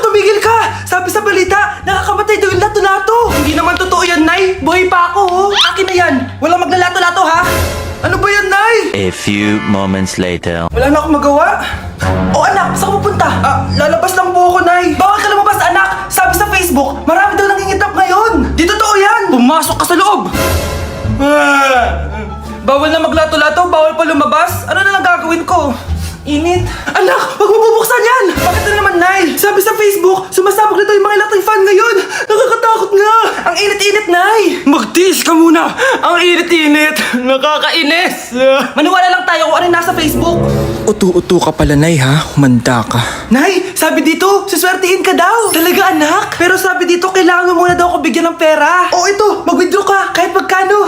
tumigil ka! Sabi sa balita, nakakamatay daw yung lato-lato! Hindi naman totoo yan, Nay! Buhay pa ako, oh! Akin na yan! Walang maglalato-lato, ha? Ano ba yan, Nay? A few moments later. Wala na akong magawa. Oh, anak, saan ka pupunta? Lalabas lang po ako, Nay. Bawal ka lumabas, anak! Sabi sa Facebook, marami daw nangingitap ngayon! Di totoo yan! Pumasok ka sa loob! Bawal na maglato-lato, bawal pa lumabas. Ano na lang gagawin ko? Init. Anak, wag mo bubuksan yan! Bakit na naman, Nay? Sabi sa Facebook, sumasabog na daw yung mga electric fan ngayon. Nakakatakot na. Ang init-init, Nay. Magtiis ka muna. Ang init-init. Nakakainis. Maniwala lang tayo kung ano yung nasa Facebook. Utu-utu ka pala, Nay, ha? Humanda ka. Nay, sabi dito, siswertihin ka daw. Talaga, anak? Pero sabi dito, kailangan mo muna daw ako bigyan ng pera. Oh, ito, mag-withdraw ka, kahit magkano.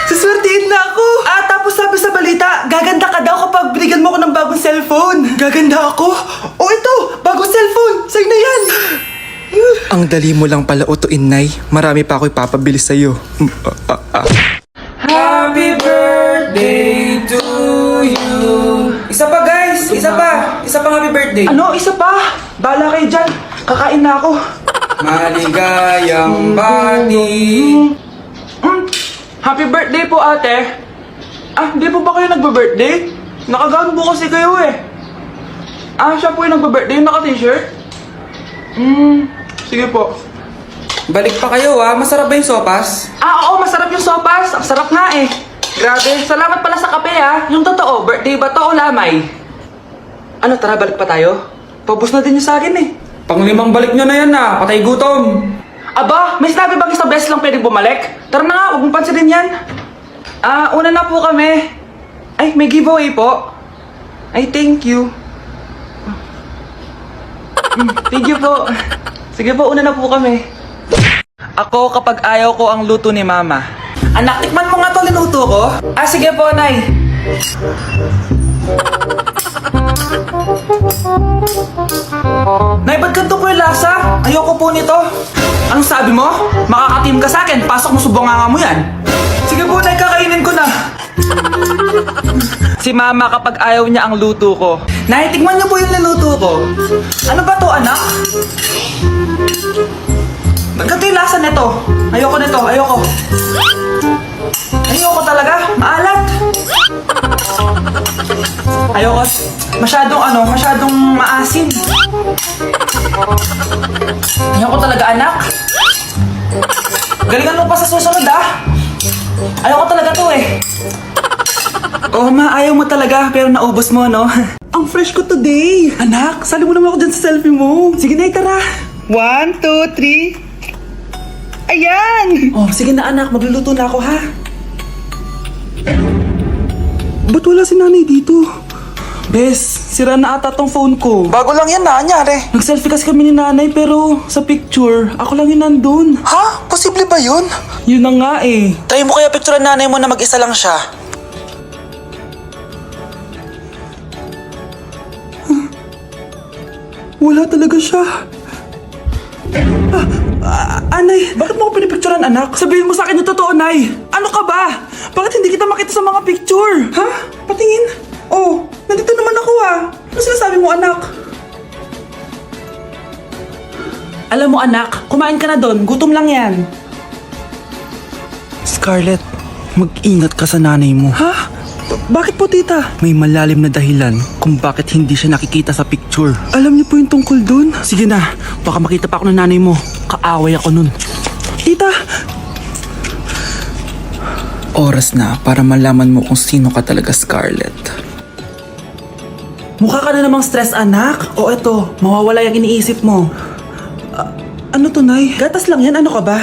Siswertihin na ako. Tapos sabi sa balita, gaganda ka daw kapag binigyan mo ako ng bagong cellphone. Gaganda ako? Oh, ito, bagong cellphone. Sa'yo na yan. Ang dali mo lang pala utuin, Nay. Marami pa ako ipapabili sa'yo. Happy birthday to you. Isa pa, guys. Isa pa. Isa pang happy birthday. Ano? Isa pa? Bala kayo dyan. Kakain na ako. Maligayang bati. Happy birthday po, ate. Hindi po ba kayo nagbe-birthday? Nakagown po kasi kayo eh. Siya po yung nagbe-birthday, naka-t-shirt? Sige po. Balik pa kayo masarap ba yung sopas? Oo, masarap yung sopas. Ang sarap nga eh. Grabe, salamat pala sa kape Yung totoo, birthday ba to o lamay? Ano, tara balik pa tayo? Paubos na din yung sa akin eh. Panglimang balik nyo na yan patay gutom. Aba, may sinabi bang isang beses lang pwede bumalik? Tara na nga, huwag mong pansinin yan. Una na po kami. Ay, may giveaway po. Ay, thank you. Thank you po. Sige po, una na po kami. Ako kapag ayaw ko ang luto ni Mama. Anak, tikman mo nga to linuto ko. Sige po, Nay. Nay, ba't ganito po yung lasa? Ayoko po nito. Anong sabi mo? Makakatim ka sa akin, pasok mo sa bunganga mo yan. Sige po, Nay, kakainin ko na. Si Mama kapag ayaw niya ang luto ko. Nay, tingnan niyo po yung niluto ko. Ano ba to, anak? Ganito yung lasa nito. Ayoko nito, ayoko. Ayoko talaga, maalat. Ayoko. Masyadong maasim. Ayoko talaga, anak. Galingan mo pa sa susunod, Ayoko talaga to eh. Oh, Ma, ayaw mo talaga pero naubos mo, no? Ang fresh ko today. Anak, sali mo naman ako dyan sa selfie mo. Sige na, tara. 1, 2, 3. Ayan! Oh, sige na, anak. Magluluto na ako, ha? Ba't wala si nanay dito? Bes, sira na ata tong phone ko. Bago lang yan, anyari? Nag-selfie kasi kami ni nanay pero sa picture, ako lang yung nandun. Ha? Posible ba yun? Yun na nga eh. Tayo mo kaya picture nanay mo na mag-isa lang siya. Wala talaga siya. Anay, bakit mo ako pinipicturean, anak? Sabihin mo sa akin yung totoo, Nay. Ano ka ba? Bakit hindi kita makita sa mga picture? Ha? Patingin. Oh, nandito naman ako Ano sinasabi mo, anak? Alam mo, anak, kumain ka na doon. Gutom lang yan. Scarlett, mag-ingat ka sa nanay mo. Ha? Bakit po, tita? May malalim na dahilan kung bakit hindi siya nakikita sa picture. Alam niyo po yung tungkol dun? Sige na, baka makita pa ako ng nanay mo. Kaaway ako nun. Tita! Oras na para malaman mo kung sino ka talaga, Scarlett. Mukha ka na namang stress, anak. O eto, mawawala yung iniisip mo. Ano to, Nay? Gatas lang yan, ano ka ba?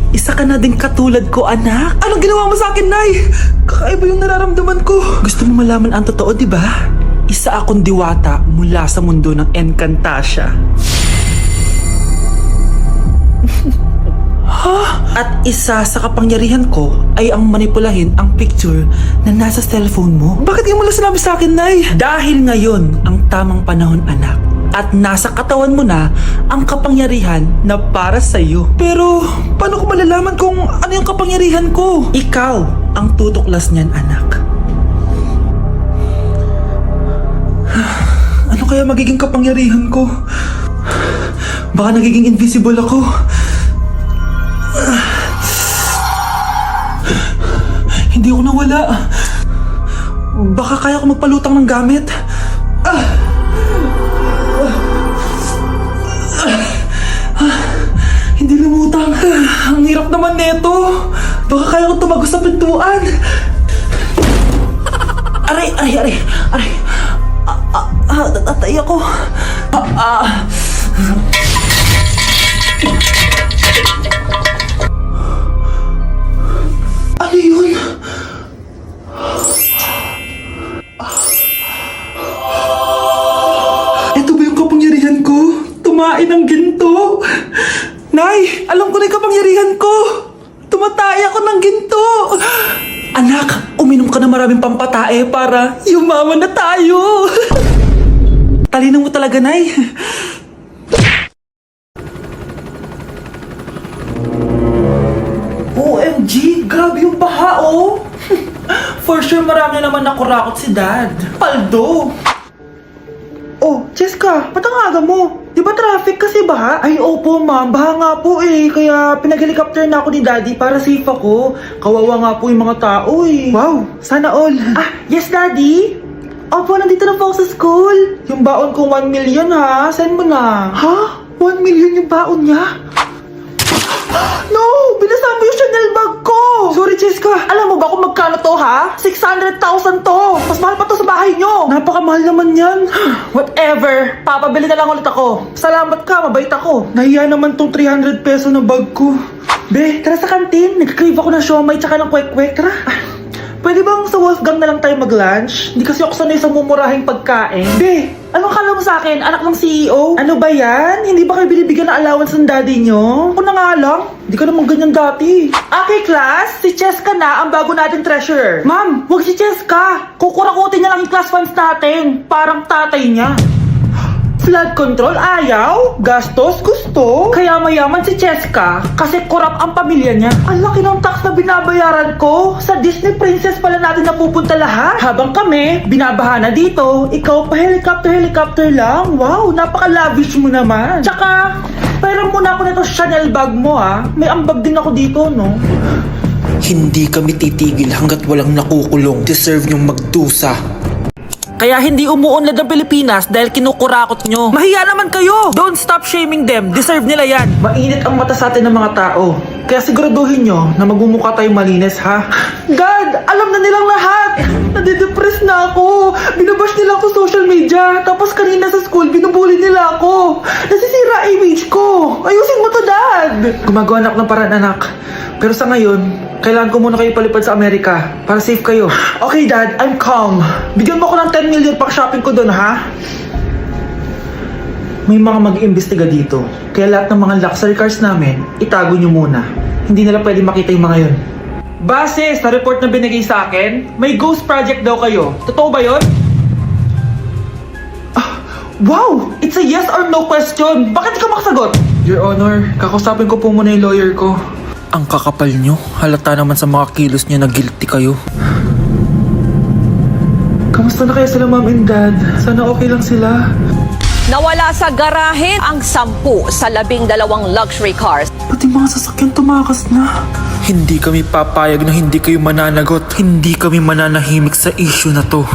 Isa ka na din katulad ko, anak. Anong ginawa mo sa akin, Nay? Kakaiba yung nararamdaman ko. Gusto mo malaman ang totoo, di ba? Isa akong diwata mula sa mundo ng Encantasia. At isa sa kapangyarihan ko ay ang manipulahin ang picture na nasa cellphone mo. Bakit di mo lang sinabi sa akin, Nay? Dahil ngayon, ang tamang panahon, anak. At nasa katawan mo na ang kapangyarihan na para sa iyo. Pero, paano ko malalaman kung ano yung kapangyarihan ko? Ikaw ang tutuklas niyan, anak. Ano kaya magiging kapangyarihan ko? Baka nagiging invisible ako. Hindi ako nawala. Baka kaya ko magpalutang ng gamit. Hindi lumutang. Ang hirap naman neto. Baka kaya ko tumagos sa pintuan. Aray. Natatay ako. Ano yun? Ito ba yung kapangyarihan ko? Tumain ng ginto? Nay, alam ko na yung kapangyarihan ko! Tumatay ako ng ginto! Anak, uminom ka na maraming pampatae para yumaman na tayo! Talino mo talaga, Nay. OMG, grabe yung baha, oh! For sure, marami naman nakurakot si Dad. Paldo! Oh, Cheska, ba't ang aga mo? Di ba traffic kasi baha? Ay, opo ma'am, baha nga po eh. Kaya pinag-helicopter na ako ni Daddy para safe ako. Kawawa nga po yung mga tao eh. Wow, sana all. Yes Daddy? Opo, nandito na po ako sa school. Yung baon ko 1 million ha, send mo na. Ha? 1 million yung baon niya? No! Binasa mo yung Chanel bag ko! Sorry, Cheska. Alam mo ba kung magkano to, ha? 600,000 to! Mas mahal pa to sa bahay nyo! Napakamahal naman yan. Whatever. Papabili na lang ulit ako. Salamat ka, mabait ako. Nahiya naman tong 300 peso na bag ko. Be, tara sa kantin. Nag-crave ako ng siomay tsaka ng kwek-kwek. Tara. Pwede bang sa Wolfgang na lang tayo mag-lunch? Hindi kasi ako sanay sa mumurahing pagkain. Be, anong akala mo sa akin? Anak ng CEO? Ano ba yan? Hindi ba kayo binibigyan ng allowance ng daddy nyo? Ako na nga lang. Hindi ka naman ganyan dati. Okay, class. Si Cheska na ang bago nating treasurer. Ma'am, wag si Cheska. Kukurakutin niya lang yung class funds natin. Parang tatay niya. Flood control, ayaw. Gastos, gusto. Kaya mayaman si Cheska kasi korap ang pamilya niya. Ang laki ng tax na binabayaran ko. Sa Disney Princess pala natin napupunta lahat. Habang kami, binabaha na dito. Ikaw pa helicopter lang. Wow, napaka-lavish mo naman. Tsaka, pairam muna ako nito Chanel bag mo ha. May ambag din ako dito, no? Hindi kami titigil hanggat walang nakukulong. Deserve niyong magdusa. Kaya hindi umuunlad ang Pilipinas dahil kinukurakot nyo. Mahiya naman kayo! Don't stop shaming them. Deserve nila yan. Mainit ang mata sa atin ng mga tao. Kaya siguraduhin nyo na magmumukha tayong malinis, ha? Dad! Alam na nilang lahat! Nadidepress na ako! Binabash nila ako social media. Tapos kanina sa school, binubuli nila ako. Nasisira image ko. Ayusin mo to, Dad! Gumagawa na ako ng paraan, anak. Pero sa ngayon, kailangan ko muna kayo palipad sa Amerika para safe kayo. Okay, Dad. I'm calm. Bigyan mo ako ng 10 million pang shopping ko doon, ha? May mga mag-iimbestiga dito. Kaya lahat ng mga luxury cars namin, itago nyo muna. Hindi nila pwede makita yung mga yun. Base sa report na binigay sa akin, may ghost project daw kayo. Totoo ba yun? Wow! It's a yes or no question. Bakit di ka makasagot? Your Honor, kakusapin ko po muna yung lawyer ko. Ang kakapal nyo. Halata naman sa mga kilos nyo na guilty kayo. Kamusta na kaya sila, Mom and Dad? Sana okay lang sila. Nawala sa garahe ang 10 sa 12 luxury cars. Pati mga sasakyan tumakas na. Hindi kami papayag na hindi kayo mananagot. Hindi kami mananahimik sa issue na to.